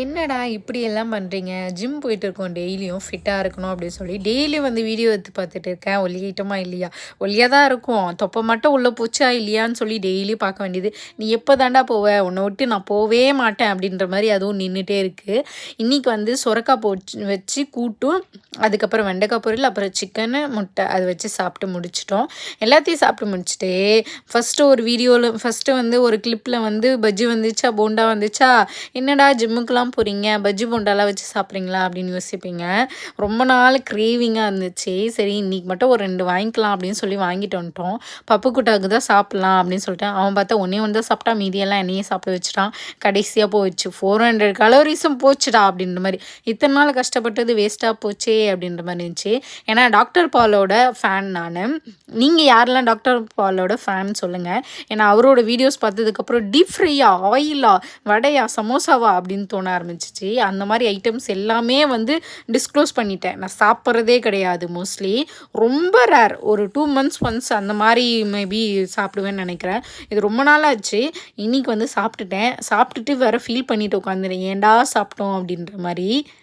என்னடா இப்படியெல்லாம் பண்ணுறீங்க? ஜிம் போயிட்டு இருக்கோம் டெய்லியும் ஃபிட்டாக இருக்கணும் அப்படின்னு சொல்லி டெய்லியும் வந்து வீடியோ எடுத்து பார்த்துட்டு இருக்கேன். ஒல்லிட்டோமா இல்லையா? ஒல்லியா தான் இருக்கும். தொப்பை மட்டும் உள்ளே போச்சா இல்லையான்னு சொல்லி டெய்லி பார்க்க வேண்டியது. நீ எப்போ தாண்டா போவ? உன்னை விட்டு நான் போவே மாட்டேன் அப்படின்ற மாதிரி அதுவும் நின்றுட்டே இருக்குது. இன்றைக்கி வந்து சுரக்காய் வச்சு கூட்டும், அதுக்கப்புறம் வெண்டைக்காய் பொரியல், அப்புறம் சிக்கனு முட்டை அதை வச்சு சாப்பிட்டு முடிச்சிட்டோம். எல்லாத்தையும் சாப்பிட்டு முடிச்சுட்டு ஃபஸ்ட்டு வந்து ஒரு கிளிப்பில் வந்து பஜ்ஜி வந்துச்சா போண்டா வந்துச்சா, என்னடா ஜிம்முக்கெலாம் போகிறீங்க, பஜ்ஜி போண்டாலாம் வச்சு சாப்பிட்றீங்களா அப்படின்னு யோசிப்பீங்க. ரொம்ப நாள் கிரேவிங்காக இருந்துச்சு. சரி இன்னைக்கு மட்டும் ஒரு 2 வாங்கிக்கலாம் அப்படின்னு சொல்லி வாங்கிட்டு வந்துட்டோம். பப்பு குட்டாவுக்கு தான் சாப்பிட்லாம் அப்படின்னு சொல்லிட்டு அவன் பார்த்தா ஒன்றே ஒன்று தான் சாப்பிட்டா, மீதியெல்லாம் என்னையே சாப்பிட வச்சுட்டான். கடைசியாக போயிடுச்சு 400 கலோரிஸும் போச்சுடா அப்படின்ற மாதிரி. இத்தனை நாள் கஷ்டப்பட்டது வேஸ்ட்டாக போச்சே அப்படின்ற மாதிரி இருந்துச்சு. ஏன்னா டாக்டர் பாலோட ஃபேன் நான். நீங்கள் யாரெல்லாம் டாக்டர் பாலோட ஃபேன் சொல்லுங்கள். ஏன்னா அவரோட வீடியோஸ் பார்த்ததுக்கப்புறம் டீப் ஃப்ரையா, ஆயிலா, வடையா, சமோசாவா அப்படின்னு தோண ஆரம்பிச்சிச்சு. அந்த மாதிரி ஐட்டம்ஸ் எல்லாமே வந்து டிஸ்க்ளோஸ் பண்ணிட்டேன். நான் சாப்பிட்றதே கிடையாது மோஸ்ட்லி. ரொம்ப ரேர், ஒரு 2 months ஒன்ஸ் அந்த மாதிரி மேபி சாப்பிடுவேன்னு நினைக்கிறேன். இது ரொம்ப நாளாச்சு. இன்றைக்கி வந்து சாப்பிட்டுட்டேன். சாப்பிட்டுட்டு வேறு ஃபீல் பண்ணிட்டு உட்காந்துருக்கேன், ஏன்டா சாப்பிட்டோம் அப்படின்ற மாதிரி.